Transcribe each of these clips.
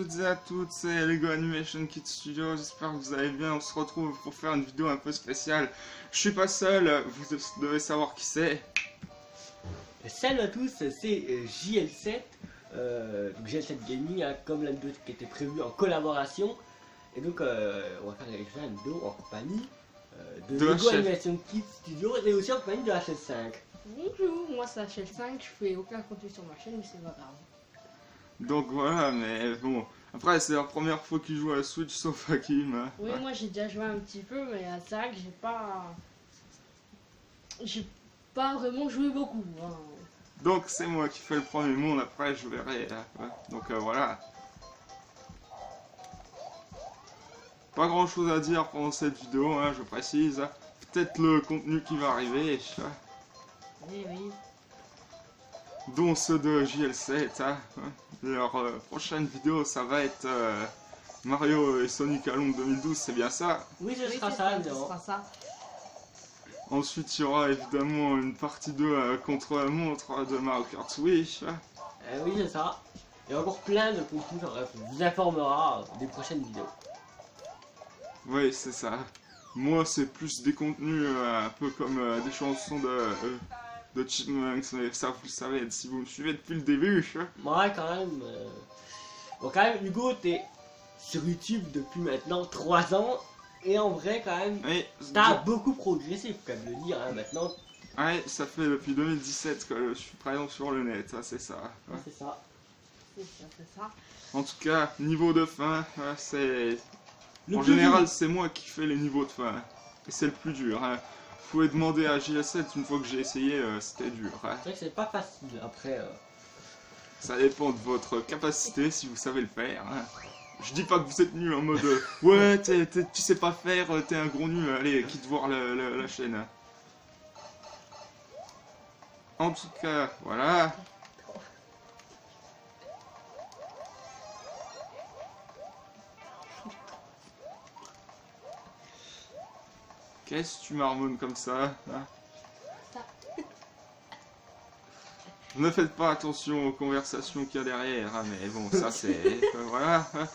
toutes et à toutes, c'est Lego Animation Kit Studio, j'espère que vous allez bien, on se retrouve pour faire une vidéo un peu spéciale. Je suis pas seul, vous devez savoir qui c'est. Salut à tous, c'est JL7, donc JL7 Gaming, hein, comme la vidéo qui était prévue en collaboration. Et donc on va faire une vidéo en compagnie de Lego Animation Kit Studio et aussi en compagnie de HL5. Bonjour, moi c'est HL5, je fais aucun contenu sur ma chaîne mais c'est pas grave. Donc voilà, mais bon, après c'est la première fois qu'il joue à la Switch sauf Hakim. Hein. Oui, moi j'ai déjà joué un petit peu, mais c'est vrai que j'ai pas vraiment joué beaucoup. Hein. Donc c'est moi qui fais le premier monde, après je verrai. Hein. Ouais. Donc voilà. Pas grand chose à dire pendant cette vidéo, hein, je précise. Peut-être le contenu qui va arriver. Oui, oui. Dont ceux de JL7. Hein. Leur prochaine vidéo, ça va être Mario et Sonic à Londres 2012, c'est bien ça? Oui, ce Oui, sera c'est ça, ce évidemment. sera ça. Ensuite, il y aura évidemment une partie 2 contre la montre de Mario Kart Wii. Oui, c'est ça. Il y a encore plein de contenus, bref, on vous informera des prochaines vidéos. Oui, c'est ça. Moi, c'est plus des contenus un peu comme des chansons de Chipmunks, mais ça, vous le savez, si vous me suivez depuis le début. Moi, quand même. Bon, quand même, Hugo, t'es sur YouTube depuis maintenant 3 ans. Et en vrai, quand même, Oui, t'as beaucoup progressé, faut quand même le dire, hein, maintenant. ouais, ça fait depuis 2017 que je suis présent sur le net, c'est ça. Ouais, c'est ça. C'est ça. En tout cas, niveau de fin, c'est... Le En plus général, dur. c'est moi qui fais les niveaux de fin. Et c'est le plus dur. Hein. Vous pouvez demander à JL7, une fois que j'ai essayé, c'était dur. Hein. C'est vrai que c'est pas facile, après. Ça dépend de votre capacité, si vous savez le faire. Hein. Je dis pas que vous êtes nul en mode ouais, tu sais pas faire, t'es un gros nul, allez, quitte voir la chaîne. Hein. En tout cas, voilà. Qu'est-ce que tu marmonnes comme ça, hein? Ne faites pas attention aux conversations qu'il y a derrière, hein, mais bon, ça c'est... voilà. Hein.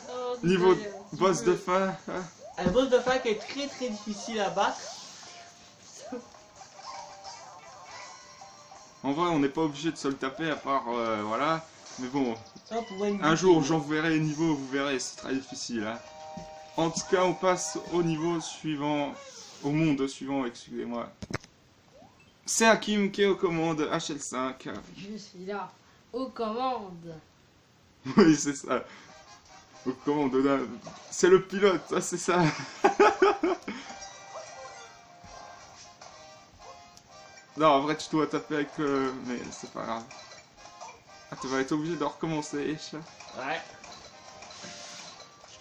Oh, Niveau désolé, un petit boss peu. de fin. Hein. Un boss de fin qui est très très difficile à battre. En vrai, on n'est pas obligé de se le taper à part... voilà. Mais bon, Ça, on pourrait un jour j'enverrai les niveaux, vous verrez, c'est très difficile. Hein. En tout cas, on passe au niveau suivant... Au monde suivant, excusez-moi. C'est Hakim qui est aux commandes HL5. Je suis là, aux commandes. Oui, c'est ça. Aux commandes, c'est le pilote, ça, c'est ça. Non, en vrai, tu dois taper avec... mais c'est pas grave. Ah, tu vas être obligé de recommencer. Ouais.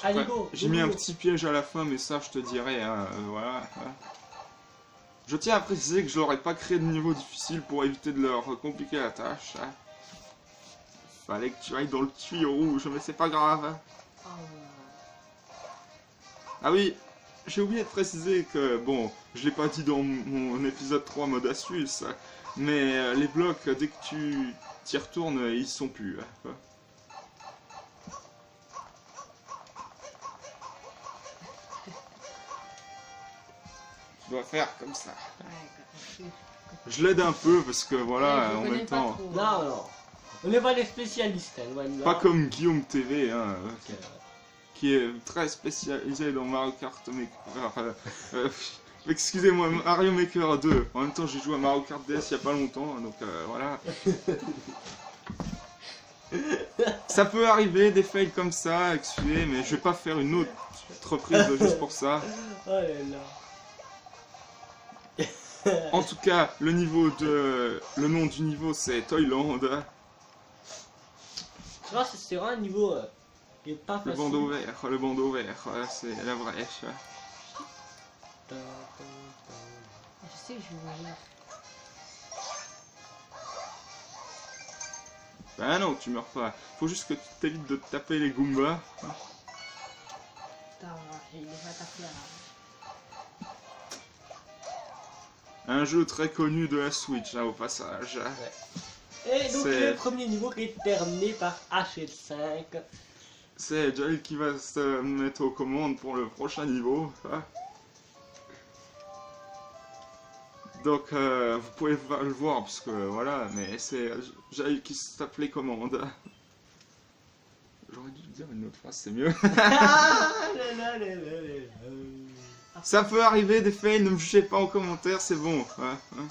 Allez, go. J'ai mis un petit piège à la fin, mais ça, je te dirai. Hein, voilà. Hein. Je tiens à préciser que je n'aurais pas créé de niveau difficile pour éviter de leur compliquer la tâche. Hein. Fallait que tu ailles dans le tuyau rouge, mais c'est pas grave. Hein. Oh. Ah oui, j'ai oublié de préciser que, bon, je l'ai pas dit dans mon épisode 3 mode astuce, mais les blocs, dès que tu t'y retournes, ils sont plus. Hein. Tu dois faire comme ça. Ouais, Je l'aide un peu parce que voilà, je en connais même pas temps, trop. Non, non. On n'est pas des spécialistes, hein, loin de là. pas comme Guillaume TV, hein, Donc, qui est très spécialisé dans Mario Kart Maker. Excusez-moi, Mario Maker 2. En même temps, j'ai joué à Mario Kart DS il y a pas longtemps, donc voilà. Ça peut arriver des fails comme ça, excusez, mais je vais pas faire une autre reprise juste pour ça. Oh là là. En tout cas, le nom du niveau c'est Toyland. Tu vois, c'est vraiment un niveau qui est pas facile. Le bandeau vert, c'est la vraie. Je sais que je vais mourir. Ben non, tu meurs pas. Faut juste que tu t'évites de te taper les Goombas. Putain, il va taper là. Un jeu très connu de la Switch, hein, au passage. Ouais. Et donc C'est- le premier niveau qui est terminé par HL5. C'est Jael qui va se mettre aux commandes pour le prochain niveau. Hein. Donc vous pouvez pas le voir parce que voilà, mais c'est Jael qui se tape les commandes. J'aurais dû dire une autre phrase, c'est mieux. Ça peut arriver des fails, ne me jugez pas en commentaire, c'est bon. Hein, hein.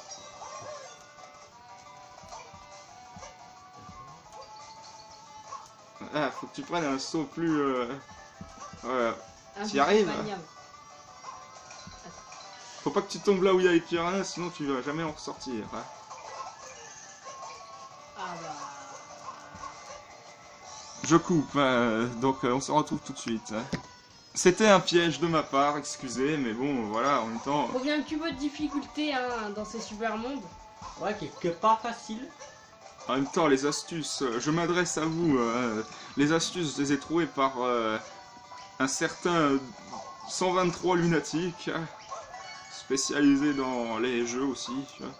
Ah, faut que tu prennes un saut plus... voilà. Tu y arrives? Faut pas que tu tombes là où il y a les piranhas, sinon tu vas jamais en ressortir. Hein. Ah bah... Je coupe, donc on se retrouve tout de suite. Hein. C'était un piège de ma part, excusez, mais bon, voilà, en même temps... Faut bien un petit peu de difficulté hein, dans ces super mondes. Ouais, qui est pas facile. En même temps, les astuces, je m'adresse à vous. Les astuces, je les ai trouvées par un certain 123 lunatique, spécialisé dans les jeux aussi. Tu vois.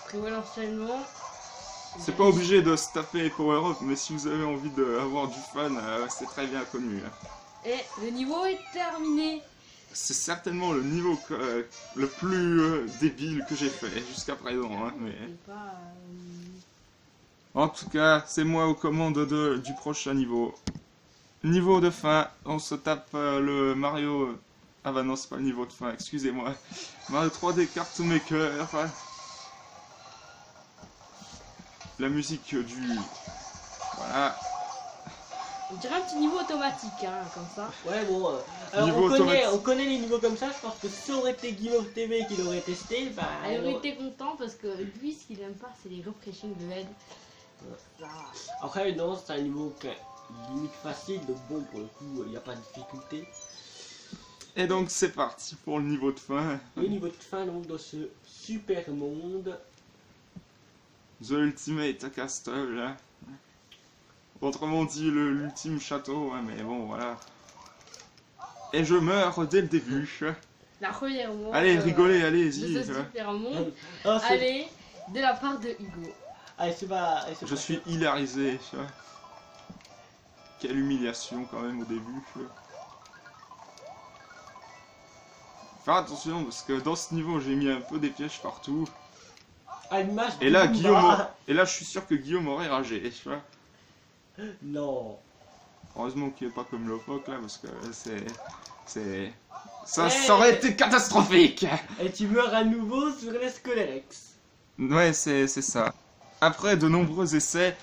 Prévoit l'enchaînement. C'est pas obligé de se taper Power Up, mais si vous avez envie d'avoir du fun, c'est très bien connu. Et le niveau est terminé. C'est certainement le niveau le plus débile que j'ai fait jusqu'à présent. Hein, mais... En tout cas, c'est moi aux commandes du prochain niveau. Niveau de fin, on se tape le Mario... Ah bah non, c'est pas le niveau de fin, excusez-moi. Mario 3D Kart Maker. La musique du... Voilà. On dirait un petit niveau automatique, hein, comme ça. Ouais, bon. Alors, on connaît les niveaux comme ça. Je pense que si ça aurait été Guillaume TV qui l'aurait testé, bah. Il aurait été content parce que lui, ce qu'il aime pas, c'est les refreshing de LED. Après, non, c'est un niveau limite facile, donc bon, pour le coup, il n'y a pas de difficulté. Et donc, c'est parti pour le niveau de fin. Le niveau de fin, donc, dans ce super monde. The Ultimate Castle. Hein. Autrement dit, l'ultime château, hein, mais bon, voilà. Et je meurs dès le début. La première monde. Allez, rigolez, allez-y. De ce super monde. Oh, allez, de la part de Hugo. Allez, c'est pas. Je suis hilarisé. Quelle humiliation quand même au début. Faire attention parce que dans ce niveau, j'ai mis un peu des pièges partout. Et là, et là, je suis sûr que Guillaume aurait ragé. Tu vois. Non. Heureusement qu'il n'est pas comme Lopoc là, parce que ça aurait été catastrophique. Et tu meurs à nouveau sur les Scolarex. Ouais, c'est ça. Après de nombreux essais,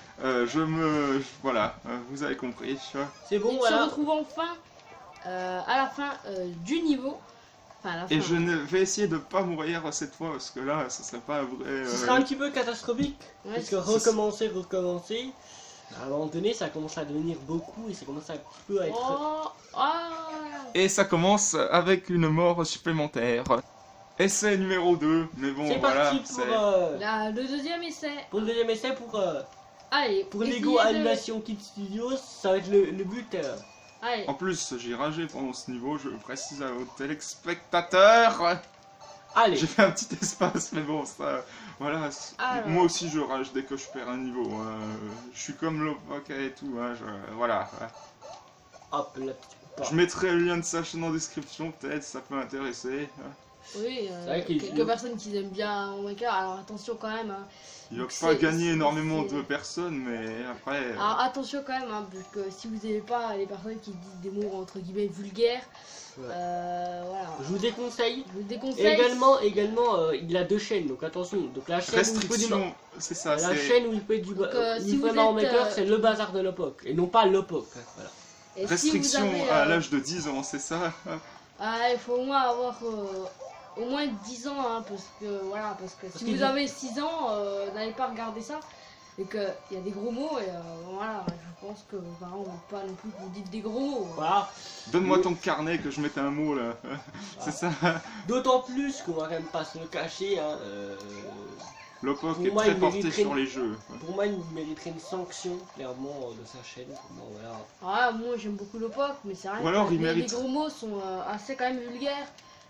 voilà, vous avez compris. C'est bon, et voilà. On se retrouve enfin à la fin du niveau. Enfin, à la fin. Et je vais essayer de pas mourir cette fois, parce que là, ça serait pas un vrai... Ce sera un petit peu catastrophique. Ouais, parce que recommencer. À un moment donné, ça commence à devenir beaucoup et ça commence un petit peu à être... Et ça commence avec une mort supplémentaire. Essai numéro 2, mais bon, c'est voilà. Parti pour, le deuxième essai. Pour le deuxième essai, Allez, pour Lego Animation Kid Studios, ça va être le but. Allez. En plus, j'ai ragé pendant ce niveau, je précise à vos téléspectateurs. Allez. J'ai fait un petit espace, mais bon, ça... Voilà, moi aussi je rage dès que je perds un niveau. Je suis comme Lopoc et tout, hein, voilà. Hop, la petite je mettrai le lien de sa chaîne en description, peut-être, ça peut intéresser. Oui, quelques personnes qui aiment bien Omega, alors attention quand même. Hein. Il va pas gagner énormément de personnes, mais après... Alors attention quand même, hein, parce que si vous n'aimez pas les personnes qui disent des mots entre guillemets vulgaires, voilà. Je vous déconseille. Également, il a deux chaînes, donc attention. Donc la chaîne restriction, c'est ça. La chaîne où il peut du si Maker, c'est le bazar de Lopoc, et non pas Lopoc. Voilà. Et restriction si à l'âge de 10 ans, c'est ça. Il faut au moins avoir au moins 10 ans, hein, parce que si vous avez 6 ans, n'allez pas regarder ça. Et qu'il y a des gros mots, et voilà, je pense que vos parents ne pas non plus que vous dites des gros mots. Voilà. Donne-moi ton carnet que je mette un mot là. C'est ça. D'autant plus qu'on va quand même pas se le cacher. Hein, Lopoc est très porté sur les jeux. Pour moi, il mériterait une sanction, clairement, de sa chaîne. Voilà. Ah, moi j'aime beaucoup Lopoc, mais c'est vrai que les gros mots sont assez quand même vulgaires.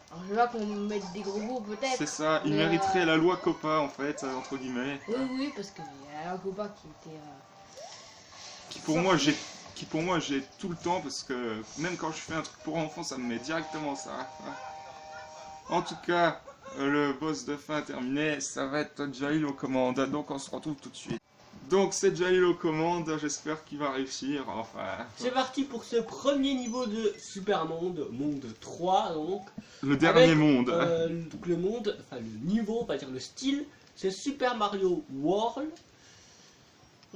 Alors je vois qu'on met des gros mots peut-être. C'est ça, il mériterait la loi COPPA en fait, entre guillemets. Oui, parce qu'il y a un COPPA qui était... qui pour moi j'ai tout le temps, parce que même quand je fais un truc pour enfants, ça me met directement ça. En tout cas, le boss de fin terminé, ça va être Jalil aux commandes, donc on se retrouve tout de suite. Donc c'est Jalil aux commandes, j'espère qu'il va réussir, enfin... C'est parti pour ce premier niveau de Super Monde, monde 3 donc. Le dernier monde. Donc le monde, enfin le niveau, on va dire le style, c'est Super Mario World.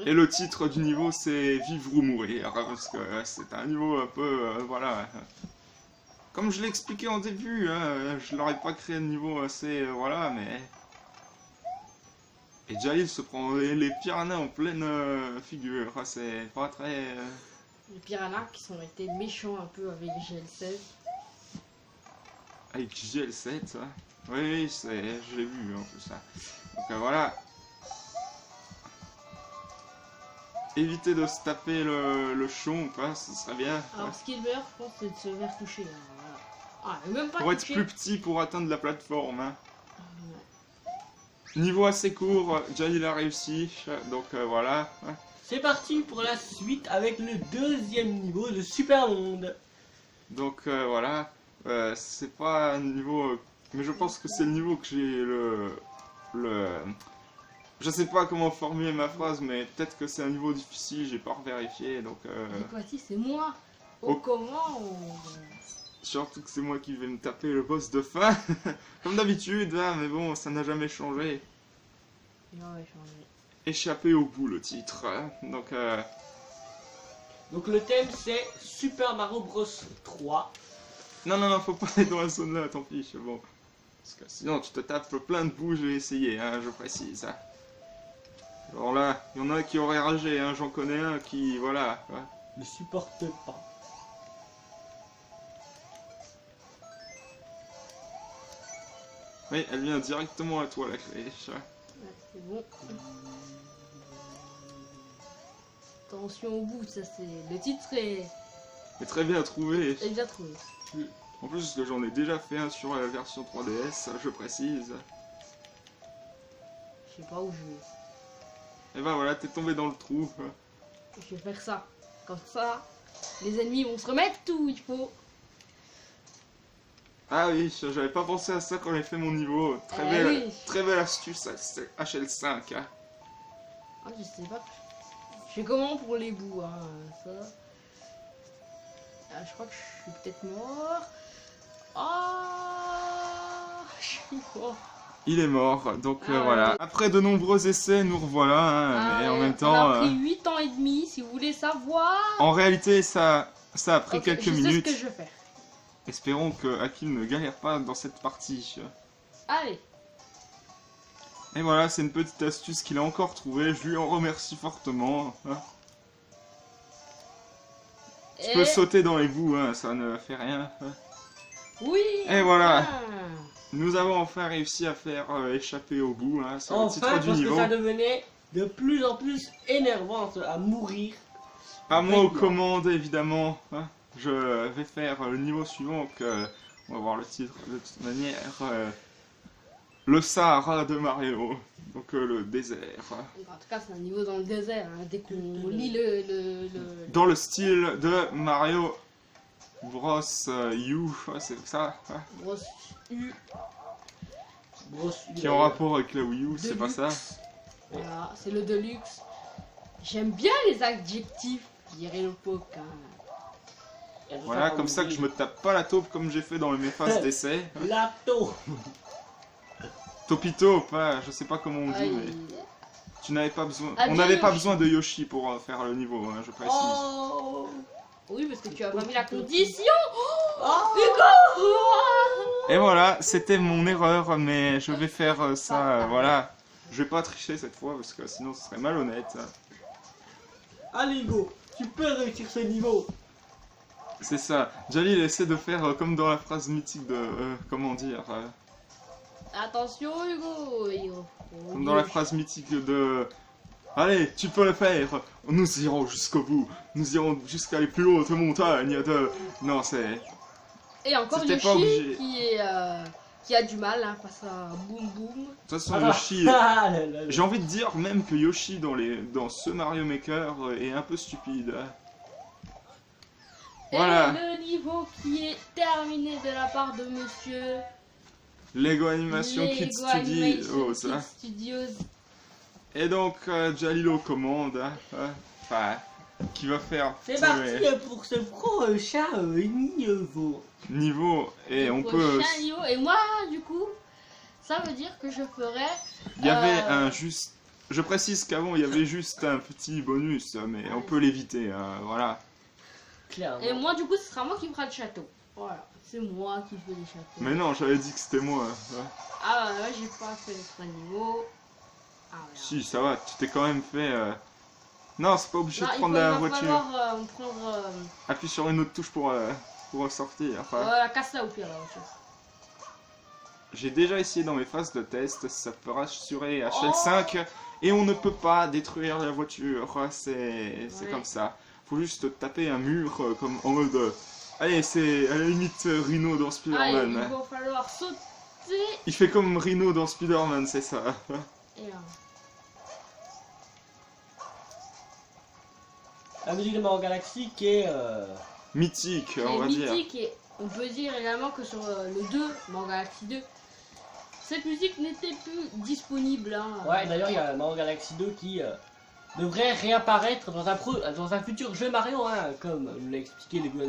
Et le titre du niveau c'est Vivre ou Mourir, parce que c'est un niveau un peu, voilà... Comme je l'ai expliqué en début, hein, je leur ai pas créé un niveau assez, voilà, mais... Et Jalil se prend les piranhas en pleine figure, c'est pas très... Les piranhas qui ont été méchants un peu avec GL16. Avec GL7, hein. Oui, je l'ai vu en plus ça. Donc voilà. Éviter de se taper le chon, quoi, ce serait bien. Alors ce qui est le meilleur, je pense, c'est de se faire toucher. Hein, voilà. Ah, même pas pour être toucher. plus petit pour atteindre la plateforme. Hein. Niveau assez court, Jalil a réussi, donc voilà. C'est parti pour la suite avec le deuxième niveau de Super Monde. Donc voilà, c'est pas un niveau, mais je pense que c'est le niveau que j'ai je sais pas comment formuler ma phrase, mais peut-être que c'est un niveau difficile, j'ai pas revérifié, donc... Cette fois-ci, c'est moi Oh. aux commandes. Surtout que c'est moi qui vais me taper le boss de fin, comme d'habitude, hein, mais bon, ça n'a jamais changé. Il va changer. Échapper au bout, le titre. Hein. Donc le thème c'est Super Mario Bros 3. non, faut pas aller dans la zone là, tant pis, c'est bon. Parce que sinon, tu te tapes plein de bout, j'ai essayé, hein, je précise. Hein. Alors là, il y en a qui auraient ragé, hein, j'en connais un qui, voilà. Ouais. Ne supporte pas. Oui, elle vient directement à toi, la flèche. Ouais, c'est bon. Attention au bout, ça c'est... Le titre est Très bien trouvé. bien trouvé. En plus, que j'en ai déjà fait un sur la version 3DS, je précise. Je sais pas où je vais. Et ben voilà, t'es tombé dans le trou. Je vais faire ça. Comme ça, les ennemis vont se remettre où il faut. Ah oui, j'avais pas pensé à ça quand j'ai fait mon niveau. Oui. Très belle astuce, HL5. Hein. Ah, je sais pas. Je fais comment pour les bouts, hein, ça. Ah, je crois que je suis peut-être mort. Ah, je suis mort. Il est mort, donc Ah, voilà. ouais. Après de nombreux essais, nous revoilà, hein, et en même temps... Ça a pris 8 ans et demi, si vous voulez savoir. En réalité, ça a pris Ok, quelques je minutes. sais ce que je vais faire. Espérons que Hakim ne galère pas dans cette partie. Allez. Et voilà, c'est une petite astuce qu'il a encore trouvée, je lui en remercie fortement. Hein. Tu peux sauter dans les bouts, hein, ça ne fait rien. Hein. Oui. Et voilà. Ah. Nous avons enfin réussi à faire échapper au bout, hein, c'est le Enfin, titre du parce niveau. que ça devenait de plus en plus énervant à mourir. À moi aux commandes, évidemment. Hein. Je vais faire le niveau suivant, que on va voir le titre de toute manière. Le Sahara de Mario, donc le désert. En tout cas, c'est un niveau dans le désert. Hein, dès qu'on lit Dans le style de Mario Bros U, c'est ça, hein, Grosse U. qui est en rapport avec la Wii U, c'est pas ça? Voilà, c'est le Deluxe. J'aime bien les adjectifs, dirait le Poc. Hein. Voilà, comme ça que je me tape pas la taupe comme j'ai fait dans mes phases d'essai. La taupe. Topito, pas, je sais pas comment on dit, Aïe. mais tu n'avais pas besoin. Ah, On bien n'avait pas Yoshi. besoin de Yoshi pour faire le niveau, hein, je précise. Oh. Oui, parce que tu as pas mis la condition. Oh. Hugo. Et voilà, c'était mon erreur, mais je vais faire ça, voilà. Je vais pas tricher cette fois parce que sinon ce serait malhonnête. Allez Hugo, tu peux réussir ce niveau. C'est ça. Jalil essaie de faire comme dans la phrase mythique de comment dire, Attention Hugo. comme dans la phrase mythique de allez, tu peux le faire. Nous irons jusqu'au bout. Nous irons jusqu'à les plus hautes montagnes de. Non, c'est. Et encore C'était pas obligé. Yoshi qui est qui a du mal hein, face à Boom Boom. De toute façon, Ah, Yoshi... ah, là, là, là. J'ai envie de dire même que Yoshi dans ce Mario Maker est un peu stupide. Voilà. Et le niveau qui est terminé de la part de monsieur Lego Animation Kid Lego Animation Studios. Kid Studios. Et donc, Jalilo commande, enfin, qui va faire C'est tous parti les pour ce prochain niveau. niveaux. Et Le on peut... prochain niveau. Et moi, du coup, ça veut dire que je ferai. Il y avait un juste... Je précise qu'avant, il y avait juste un petit bonus, mais on peut l'éviter, voilà. Clairement. Et moi, du coup, ce sera moi qui fera le château. Voilà, c'est moi qui fais les châteaux. Mais non, j'avais dit que c'était moi. Ah, bah, là, j'ai pas fait les 3 niveaux. Ah, merde. Si, ça va, tu t'es quand même fait... Non, c'est pas obligé Non, de il prendre faut- la il va voiture. falloir prendre. Appuie sur une autre touche pour sortir. Enfin, La casse là au pire, la voiture. j'ai déjà essayé dans mes phases de test, ça peut rassurer Oh. HL5 et on ne peut pas détruire la voiture, c'est Ouais. comme ça. Faut juste taper un mur comme en mode... allez, c'est à la limite Rhino dans Allez, Spider-Man. il va falloir sauter. Il fait comme Rhino dans Spider-Man, c'est ça. Et là. La musique de Mario Galaxy qui est... Mythique, Qui on est va dire. mythique et on peut dire également que sur le 2, Mario Galaxy 2, cette musique n'était plus disponible. Hein. Ouais, d'ailleurs, il y a Mario Galaxy 2 qui devrait réapparaître dans un futur jeu Mario, hein, comme nous l'a expliqué Lego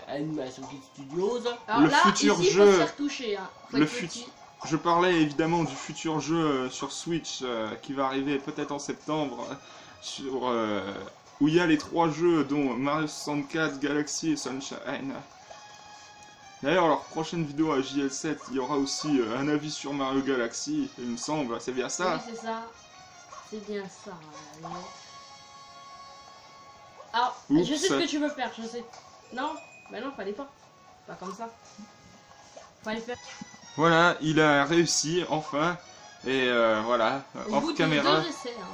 Animation Kid Studios. Alors le là, futur ici, jeu- faut se faire toucher. Hein. Faut le être fut- petit. Je parlais évidemment du futur jeu sur Switch qui va arriver peut-être en septembre, où il y a les 3 jeux dont Mario 64, Galaxy et Sunshine. D'ailleurs, leur prochaine vidéo à JL7, il y aura aussi un avis sur Mario Galaxy, il me semble, c'est bien ça. Oui, c'est ça. C'est bien ça. Ouais. Alors, Oups. je sais ce que tu veux faire, je sais. Non, bah non, fallait pas. Pas comme ça. Fallait faire. Voilà, il a réussi, enfin, et voilà, Au hors bout de caméra. 2 essais, hein.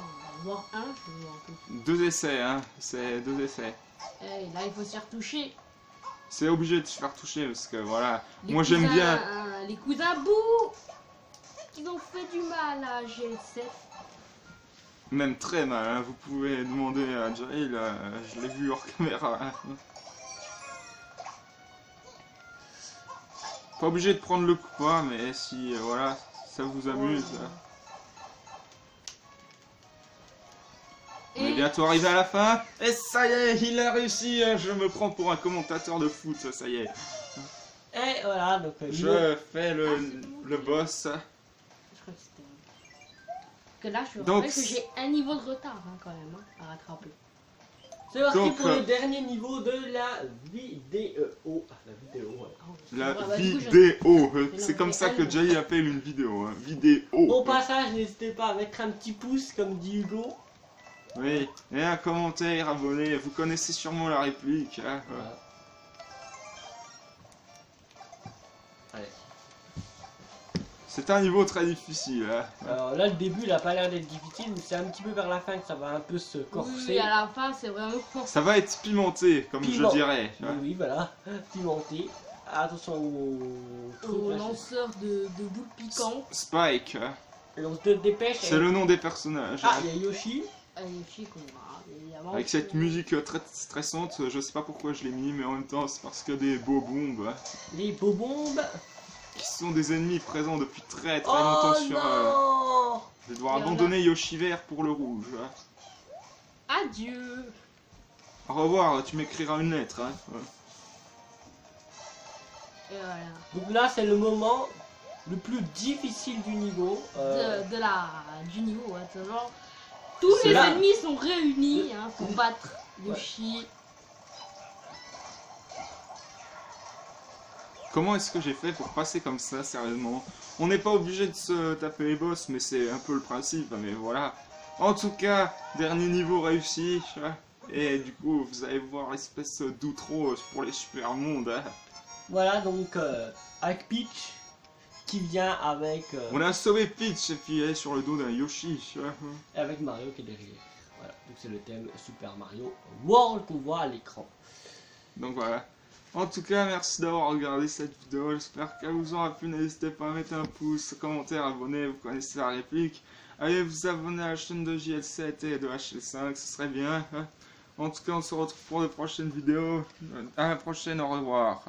Voire un, je vois un peu. 2 essais, hein, c'est 2 essais. Et là, il faut se faire toucher. C'est obligé de se faire toucher parce que voilà, Les moi j'aime cousins, bien. les cousins Bou qui ont fait du mal à GL7. Même très mal, hein. Vous pouvez demander à Jail, je l'ai vu hors caméra. Hein. Pas obligé de prendre le coup, quoi, mais si voilà, ça vous amuse. On est Et bientôt arrivé à la fin, et ça y est, il a réussi, je me prends pour un commentateur de foot, ça y est. Et voilà, donc... Je fais Ah, le boss. je crois que c'était. Que là, je Donc, rappelle que j'ai un niveau de retard hein, quand même hein, à rattraper. C'est parti donc, pour le dernier niveau de la vidéo. La vidéo, ouais. La Ouais, bah, du coup, je- vidéo, c'est non, comme mais ça que elle- Jay appelle une vidéo, hein. Vidéo. Au passage, n'hésitez pas à mettre un petit pouce, comme dit Hugo. Oui, et un commentaire, abonné, vous connaissez sûrement la réplique. Hein. Voilà. Allez. C'est un niveau très difficile. Hein. Alors là, le début, il a pas l'air d'être difficile, mais c'est un petit peu vers la fin que ça va un peu se corser. Oui, à la fin, c'est vraiment fort. Ça va être pimenté, comme Piment. je dirais. Oui, oui, voilà. Pimenté. Attention au Au là, lanceur de boules piquantes. Spike, hein. Et on se dépêche. C'est le nom des personnages. Ah, hein. il y a Yoshi. Yoshi qu'on va évidemment. Avec cette musique très stressante, je sais pas pourquoi je l'ai mis, mais en même temps c'est parce que des beaux bombes hein, Les bombes. qui sont des ennemis présents depuis très Oh longtemps sur. non Je vais devoir Il y en a. abandonner Yoshi vert pour le rouge. Hein. Adieu. Au revoir, tu m'écriras une lettre. Hein. Ouais. Et voilà. Donc là, c'est le moment le plus difficile du niveau. Du niveau, ouais, c'est genre. Tous C'est les là. ennemis sont réunis hein, pour battre Yoshi. Comment est-ce que j'ai fait pour passer comme ça, sérieusement? On n'est pas obligé de se taper les boss, mais c'est un peu le principe, mais voilà. En tout cas, dernier niveau réussi. Hein. Et du coup, vous allez voir l'espèce d'outro pour les super mondes. Hein. Voilà, donc avec Peach qui vient avec, On a sauvé Peach et puis elle est sur le dos d'un Yoshi. Hein. avec Mario qui est derrière. Voilà, donc c'est le thème Super Mario World qu'on voit à l'écran. Donc voilà. En tout cas, merci d'avoir regardé cette vidéo. J'espère qu'elle vous aura plu. N'hésitez pas à mettre un pouce, commentaire, abonner. Vous connaissez la réplique. Allez vous abonner à la chaîne de JL7 et de HL5, ce serait bien. En tout cas, on se retrouve pour de prochaines vidéos. À la prochaine, au revoir.